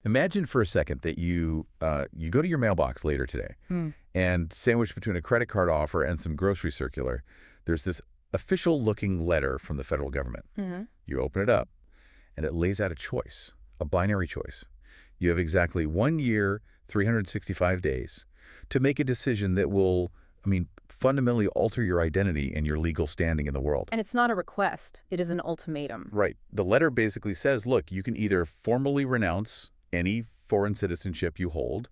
Imagine for a second that you go to your mailbox later today, and sandwiched between a credit card offer and some grocery circular, there's this official-looking letter from the federal government. You open it up, and it lays out a choice, a binary choice. You have exactly 1 year, 365 days to make a decision that will, fundamentally alter your identity and your legal standing in the world. And it's not a request. It is an ultimatum. Right. The letter basically says, look, you can either formally renounce any foreign citizenship you hold,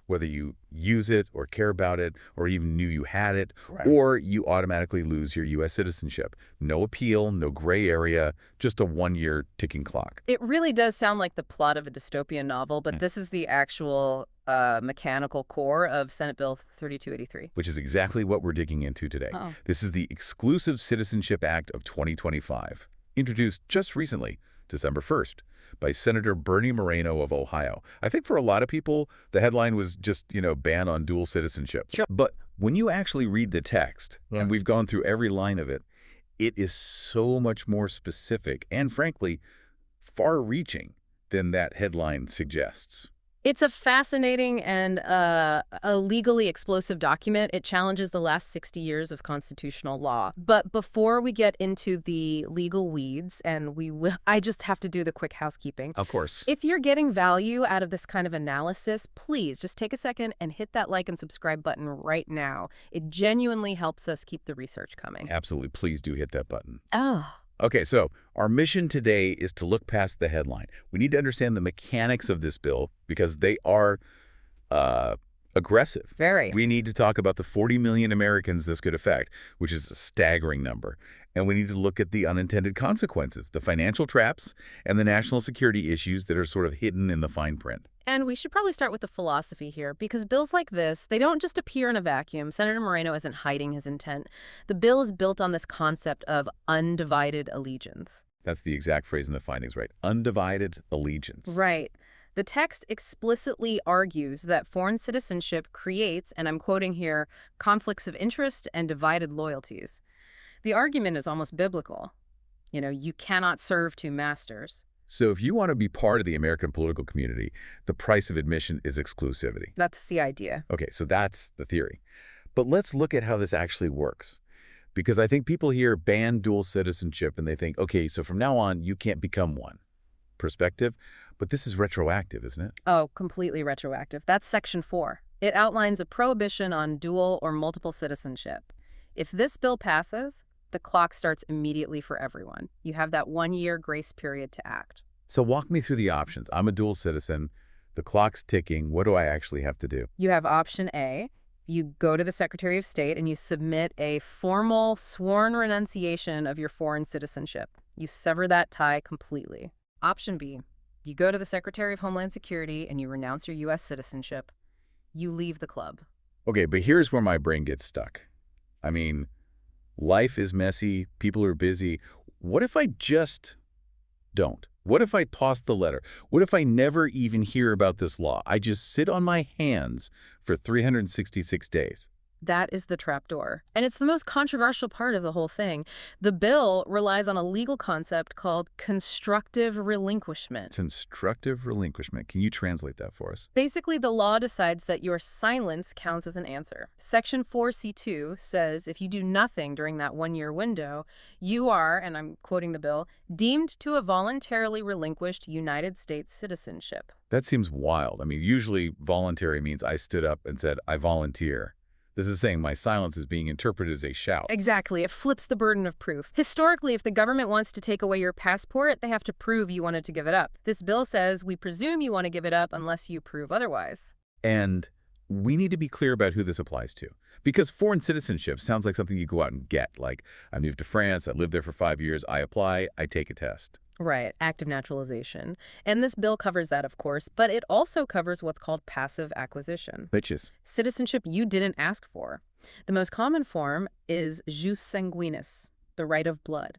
whether you use it or care about it or even knew you had it, or you automatically lose your U.S. citizenship. No appeal, no gray area, just a 1 year ticking clock. It really does sound like the plot of a dystopian novel, but this is the actual mechanical core of Senate Bill 3283. Which is exactly what we're digging into today. This is the exclusive Citizenship Act of 2025, introduced just recently, December 1st. By Senator Bernie Moreno of Ohio. I think for a lot of people, the headline was just, ban on dual citizenship. Sure. But when you actually read the text, and we've gone through every line of it, it is so much more specific and, frankly, far-reaching than that headline suggests. It's a fascinating and a legally explosive document. It challenges the last 60 years of constitutional law. But before we get into the legal weeds, I just have to do the quick housekeeping. Of course. If you're getting value out of this kind of analysis, please just take a second and hit that like and subscribe button right now. It genuinely helps us keep the research coming. Absolutely. Please do hit that button. Oh. Okay, so our mission today is to look past the headline. We need to understand the mechanics of this bill because they are aggressive. Very. We need to talk about the 40 million Americans this could affect, which is a staggering number. And we need to look at the unintended consequences, the financial traps, and the national security issues that are sort of hidden in the fine print. And we should probably start with the philosophy here, because bills like this, they don't just appear in a vacuum. Senator Moreno isn't hiding his intent. The bill is built on this concept of undivided allegiance. That's the exact phrase in the findings, right? Undivided allegiance. Right. The text explicitly argues that foreign citizenship creates, and I'm quoting here, conflicts of interest and divided loyalties. The argument is almost biblical. You cannot serve two masters. So if you want to be part of the American political community, the price of admission is exclusivity. That's the idea. Okay, so that's the theory. But let's look at how this actually works. Because I think people hear ban dual citizenship and they think, okay, so from now on, you can't become one. Perspective. But this is retroactive, isn't it? Oh, completely retroactive. That's Section 4. It outlines a prohibition on dual or multiple citizenship. If this bill passes, the clock starts immediately for everyone. You have that 1 year grace period to act. So walk me through the options. I'm a dual citizen. The clock's ticking. What do I actually have to do? You have option A. You go to the Secretary of State and you submit a formal sworn renunciation of your foreign citizenship. You sever that tie completely. Option B. You go to the Secretary of Homeland Security and you renounce your U.S. citizenship. You leave the club. Okay, but here's where my brain gets stuck. Life is messy. People are busy. What if I just don't? What if I toss the letter? What if I never even hear about this law? I just sit on my hands for 366 days. That is the trapdoor. And it's the most controversial part of the whole thing. The bill relies on a legal concept called constructive relinquishment. Constructive relinquishment. Can you translate that for us? Basically, the law decides that your silence counts as an answer. Section 4C2 says if you do nothing during that 1 year window, you are, and I'm quoting the bill, deemed to have voluntarily relinquished United States citizenship. That seems wild. Usually voluntary means I stood up and said, I volunteer. This is saying my silence is being interpreted as a shout. Exactly. It flips the burden of proof. Historically, if the government wants to take away your passport, they have to prove you wanted to give it up. This bill says we presume you want to give it up unless you prove otherwise. And we need to be clear about who this applies to. Because foreign citizenship sounds like something you go out and get. Like, I moved to France, I lived there for 5 years, I apply, I take a test. Right, active naturalization. And this bill covers that, of course, but it also covers what's called passive acquisition. Bitches. Citizenship you didn't ask for. The most common form is jus sanguinis, the right of blood.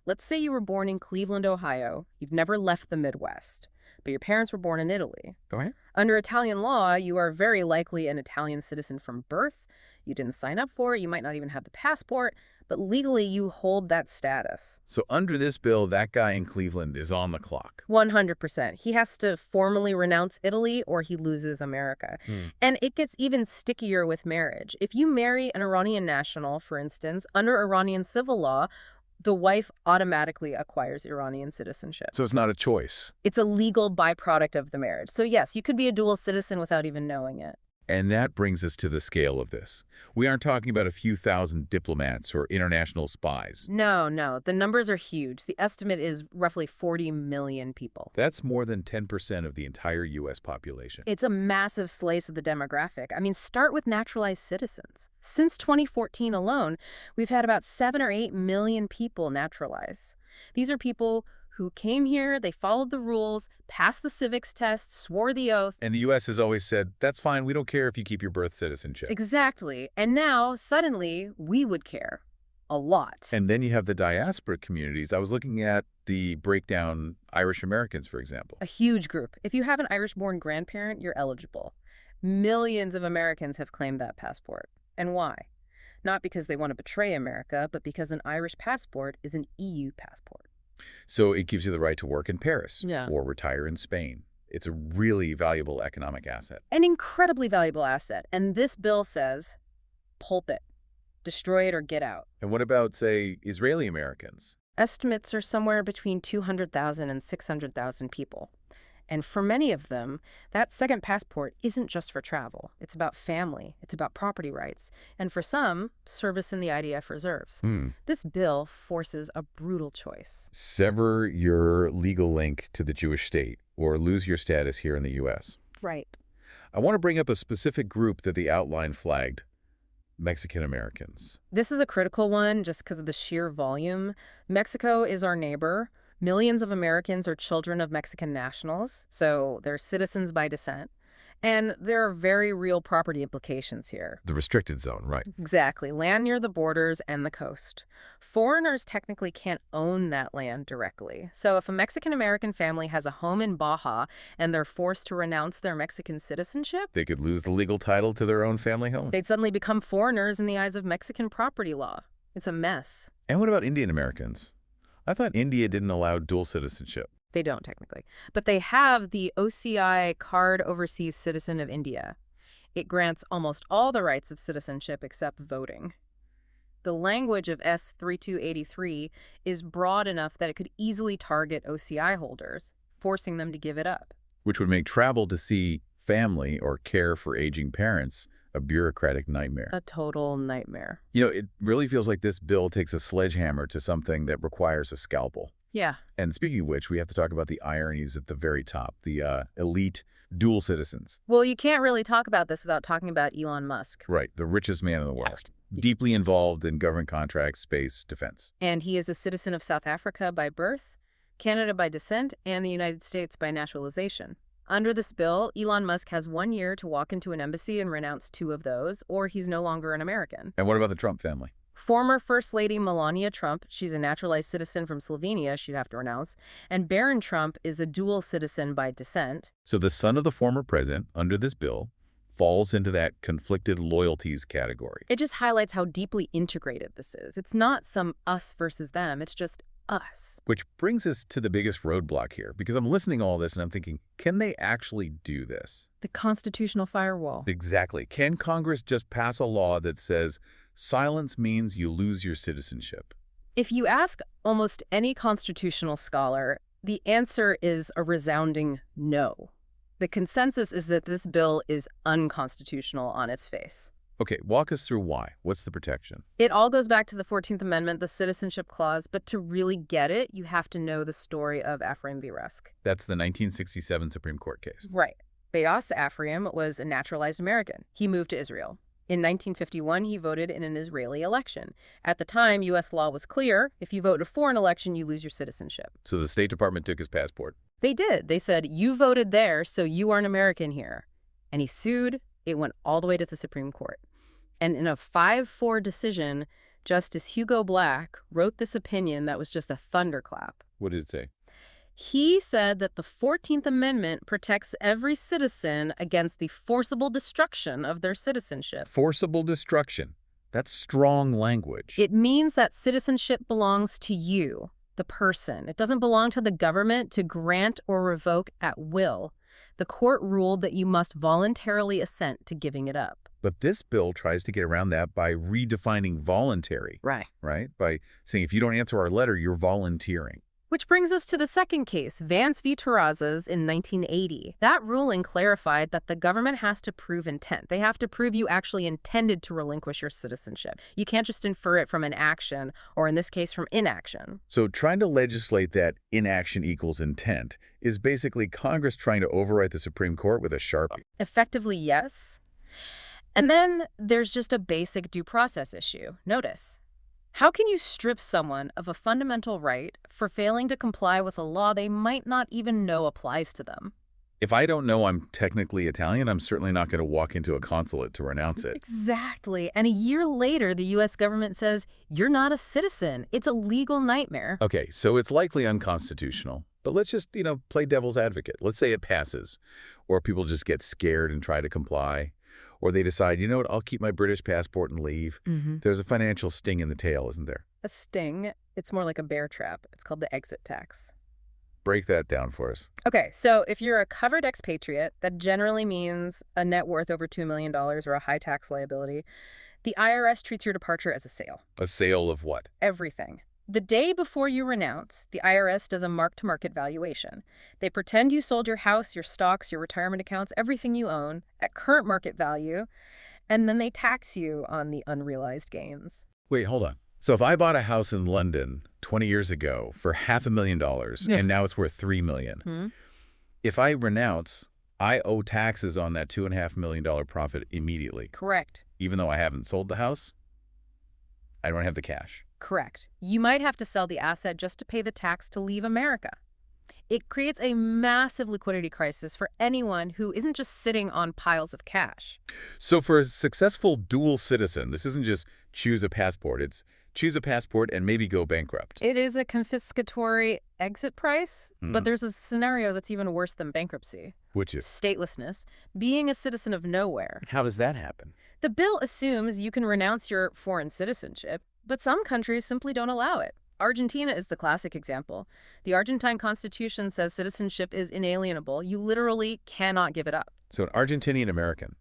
Let's say you were born in Cleveland, Ohio. You've never left the Midwest, but your parents were born in Italy. Go ahead. Under Italian law, you are very likely an Italian citizen from birth. You didn't sign up for it. You might not even have the passport, but legally you hold that status. So under this bill, that guy in Cleveland is on the clock. 100%. He has to formally renounce Italy or he loses America. And it gets even stickier with marriage. If you marry an Iranian national, for instance, under Iranian civil law, the wife automatically acquires Iranian citizenship. So it's not a choice. It's a legal byproduct of the marriage. So yes, you could be a dual citizen without even knowing it. And that brings us to the scale of this. We aren't talking about a few thousand diplomats or international spies. No. The numbers are huge. The estimate is roughly 40 million people. That's more than 10% of the entire U.S. population. It's a massive slice of the demographic. I mean, start with naturalized citizens. Since 2014 alone, we've had about 7 or 8 million people naturalize. These are people who came here, they followed the rules, passed the civics test, swore the oath. And the U.S. has always said, that's fine, we don't care if you keep your birth citizenship. Exactly. And now, suddenly, we would care. A lot. And then you have the diaspora communities. I was looking at the breakdown Irish Americans, for example. A huge group. If you have an Irish-born grandparent, you're eligible. Millions of Americans have claimed that passport. And why? Not because they want to betray America, but because an Irish passport is an EU passport. So it gives you the right to work in Paris Yeah. or retire in Spain. It's a really valuable economic asset. An incredibly valuable asset. And this bill says, pulp it. Destroy it or get out. And what about, say, Israeli Americans? Estimates are somewhere between 200,000 and 600,000 people. And for many of them, that second passport isn't just for travel. It's about family. It's about property rights. And for some, service in the IDF reserves. This bill forces a brutal choice. Sever your legal link to the Jewish state or lose your status here in the U.S. Right. I want to bring up a specific group that the outline flagged, Mexican Americans. This is a critical one just because of the sheer volume. Mexico is our neighbor. Millions of Americans are children of Mexican nationals, so they're citizens by descent. And there are very real property implications here. The restricted zone, right. Exactly. Land near the borders and the coast. Foreigners technically can't own that land directly. So if a Mexican-American family has a home in Baja and they're forced to renounce their Mexican citizenship, They could lose the legal title to their own family home. they'd suddenly become foreigners in the eyes of Mexican property law. It's a mess. And what about Indian Americans? I thought India didn't allow dual citizenship. They don't technically. But they have the OCI Card Overseas Citizen of India. It grants almost all the rights of citizenship except voting. The language of S3283 is broad enough that it could easily target OCI holders, forcing them to give it up. Which would make travel to see family or care for aging parents a bureaucratic nightmare. A total nightmare. You know, it really feels like this bill takes a sledgehammer to something that requires a scalpel. Yeah. And speaking of which, we have to talk about the ironies at the very top, the elite dual citizens. Well, you can't really talk about this without talking about Elon Musk. Right, the richest man in the world. Deeply involved in government contracts, space, defense. And he is a citizen of South Africa by birth, Canada by descent, and the United States by naturalization. Under this bill, Elon Musk has 1 year to walk into an embassy and renounce 2 of those, or he's no longer an American. And what about the Trump family? Former First Lady Melania Trump, she's a naturalized citizen from Slovenia, she'd have to renounce, and Barron Trump is a dual citizen by descent. So the son of the former president, under this bill, falls into that conflicted loyalties category. It just highlights how deeply integrated this is. It's not some us versus them, it's just us. Which brings us to the biggest roadblock here, because I'm listening to all this and I'm thinking, can they actually do this? The constitutional firewall. Exactly. Can Congress just pass a law that says silence means you lose your citizenship? If you ask almost any constitutional scholar, the answer is a resounding no. The consensus is that this bill is unconstitutional on its face. Okay, walk us through why. What's the protection? It all goes back to the 14th Amendment, the Citizenship Clause, but to really get it, you have to know the story of Ephraim v. Rusk. That's the 1967 Supreme Court case. Right. Beas Ephraim was a naturalized American. He moved to Israel. In 1951, he voted in an Israeli election. At the time, U.S. law was clear. If you vote in a foreign election, you lose your citizenship. So the State Department took his passport. They did. They said, you voted there, so you are an American here. And he sued. It went all the way to the Supreme Court. And in a 5-4 decision, Justice Hugo Black wrote this opinion that was just a thunderclap. What did it say? He said that the 14th Amendment protects every citizen against the forcible destruction of their citizenship. Forcible destruction. That's strong language. It means that citizenship belongs to you, the person. It doesn't belong to the government to grant or revoke at will. The court ruled that you must voluntarily assent to giving it up. But this bill tries to get around that by redefining voluntary, Right. right? By saying if you don't answer our letter, you're volunteering. Which brings us to the second case, Vance v. Terrazas in 1980. That ruling clarified that the government has to prove intent. They have to prove you actually intended to relinquish your citizenship. You can't just infer it from an action, or in this case, from inaction. So trying to legislate that inaction equals intent is basically Congress trying to overwrite the Supreme Court with a Sharpie. Effectively, yes. And then there's just a basic due process issue. Notice. How can you strip someone of a fundamental right for failing to comply with a law they might not even know applies to them? If I don't know I'm technically Italian, I'm certainly not going to walk into a consulate to renounce it. Exactly. And a year later, the U.S. government says, you're not a citizen. It's a legal nightmare. Okay, so it's likely unconstitutional. But let's just, play devil's advocate. Let's say it passes, or people just get scared and try to comply. Or they decide, you know what, I'll keep my British passport and leave. There's a financial sting in the tail, isn't there? A sting? It's more like a bear trap. It's called the exit tax. Break that down for us. Okay, so if you're a covered expatriate, that generally means a net worth over $2 million or a high tax liability. The IRS treats your departure as a sale. A sale of what? Everything. The day before you renounce, the IRS does a mark-to-market valuation. They pretend you sold your house, your stocks, your retirement accounts, everything you own at current market value, and then they tax you on the unrealized gains. Wait, hold on. So if I bought a house in London 20 years ago for $500,000 and now it's worth $3 million, if I renounce, I owe taxes on that $2.5 million profit immediately. Correct. Even though I haven't sold the house, I don't have the cash. Correct. You might have to sell the asset just to pay the tax to leave America. It creates a massive liquidity crisis for anyone who isn't just sitting on piles of cash. So for a successful dual citizen, this isn't just choose a passport. It's choose a passport and maybe go bankrupt. It is a confiscatory exit price, but there's a scenario that's even worse than bankruptcy. Which is? Statelessness, being a citizen of nowhere. How does that happen? The bill assumes you can renounce your foreign citizenship, but some countries simply don't allow it. Argentina is the classic example. The Argentine constitution says citizenship is inalienable. You literally cannot give it up. So an Argentinian American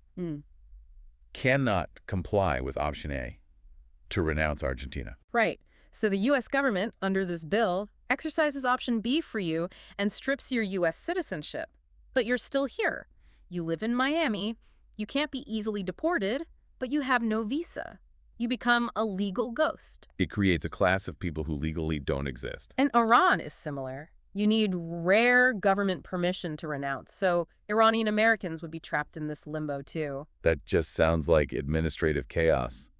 cannot comply with option A to renounce Argentina. Right. So the U.S. government, under this bill, exercises option B for you and strips your U.S. citizenship. But you're still here. You live in Miami. You can't be easily deported, but you have no visa. You become a legal ghost. It creates a class of people who legally don't exist. And Iran is similar. You need rare government permission to renounce, so Iranian Americans would be trapped in this limbo too. That just sounds like administrative chaos.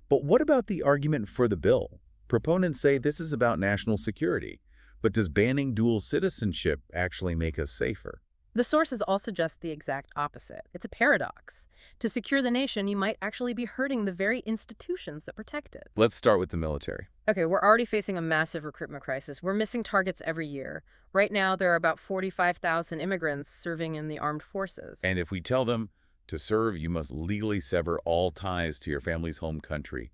But what about the argument for the bill? Proponents say this is about national security, but does banning dual citizenship actually make us safer? The sources all suggest the exact opposite. It's a paradox. To secure the nation, you might actually be hurting the very institutions that protect it. Let's start with the military. Okay, we're already facing a massive recruitment crisis. We're missing targets every year. Right now, there are about 45,000 immigrants serving in the armed forces. And if we tell them to serve, you must legally sever all ties to your family's home country,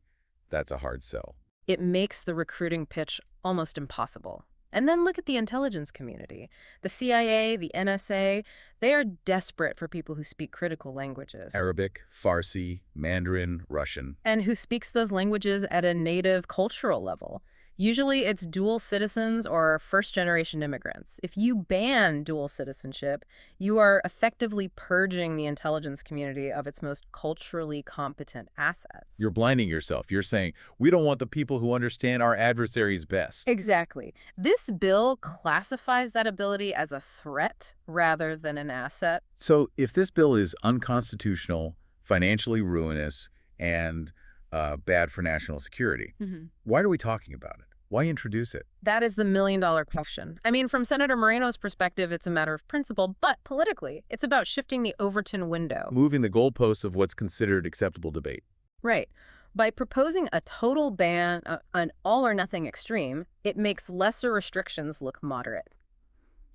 that's a hard sell. It makes the recruiting pitch almost impossible. And then look at the intelligence community. The CIA, the NSA, they are desperate for people who speak critical languages. Arabic, Farsi, Mandarin, Russian. And who speaks those languages at a native cultural level. Usually it's dual citizens or first-generation immigrants. If you ban dual citizenship, you are effectively purging the intelligence community of its most culturally competent assets. You're blinding yourself. You're saying, we don't want the people who understand our adversaries best. Exactly. This bill classifies that ability as a threat rather than an asset. So if this bill is unconstitutional, financially ruinous, and bad for national security, why are we talking about it? Why introduce it? That is the million-dollar question. I mean, from Senator Moreno's perspective, it's a matter of principle, but politically, it's about shifting the Overton window. Moving the goalposts of what's considered acceptable debate. Right. By proposing a total ban, an all-or-nothing extreme, it makes lesser restrictions look moderate.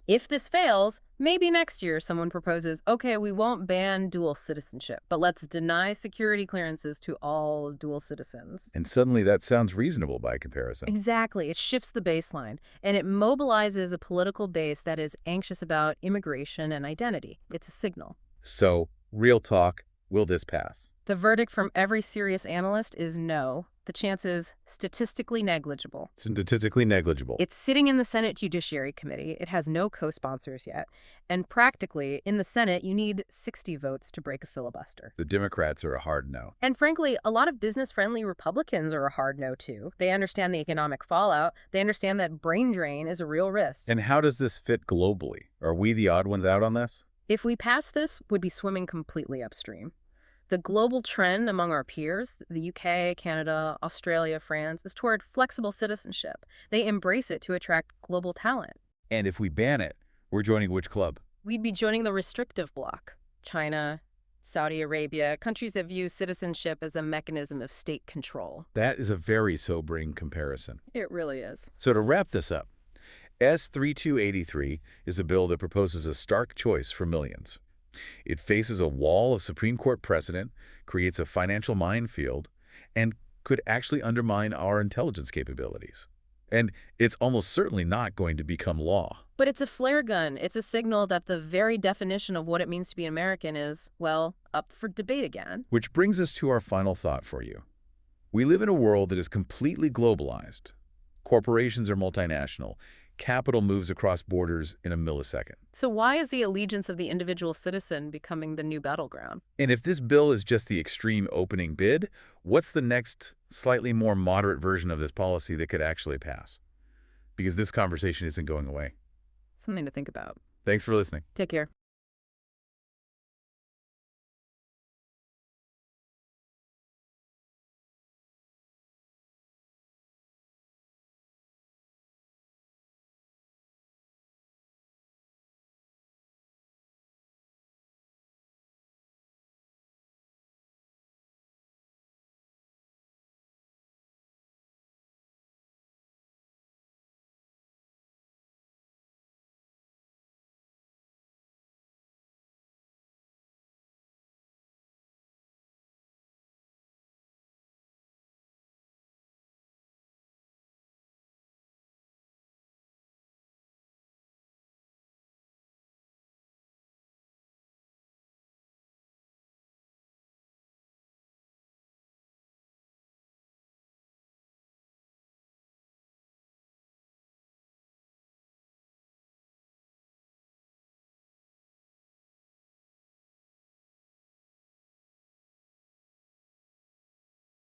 If this fails, maybe next year someone proposes, okay, we won't ban dual citizenship, but let's deny security clearances to all dual citizens. And suddenly that sounds reasonable by comparison. Exactly. It shifts the baseline, and it mobilizes a political base that is anxious about immigration and identity. It's a signal. So, real talk, will this pass? The verdict from every serious analyst is no. The chance is statistically negligible. Statistically negligible. It's sitting in the Senate Judiciary Committee. It has no co-sponsors yet. And practically, in the Senate, you need 60 votes to break a filibuster. The Democrats are a hard no. And frankly, a lot of business-friendly Republicans are a hard no, too. They understand the economic fallout. They understand that brain drain is a real risk. And how does this fit globally? Are we the odd ones out on this? If we pass this, we'd be swimming completely upstream. The global trend among our peers, the UK, Canada, Australia, France, is toward flexible citizenship. They embrace it to attract global talent. And if we ban it, we're joining which club? We'd be joining the restrictive bloc. China, Saudi Arabia, countries that view citizenship as a mechanism of state control. That is a very sobering comparison. It really is. So to wrap this up, S3283 is a bill that proposes a stark choice for millions. It faces a wall of Supreme Court precedent, creates a financial minefield, and could actually undermine our intelligence capabilities. And it's almost certainly not going to become law. But it's a flare gun. It's a signal that the very definition of what it means to be American is, well, up for debate again. Which brings us to our final thought for you. We live in a world that is completely globalized. Corporations are multinational. Capital moves across borders in a millisecond. So why is the allegiance of the individual citizen becoming the new battleground? And if this bill is just the extreme opening bid, what's the next, slightly more moderate version of this policy that could actually pass? Because this conversation isn't going away. Something to think about. Thanks for listening. Take care.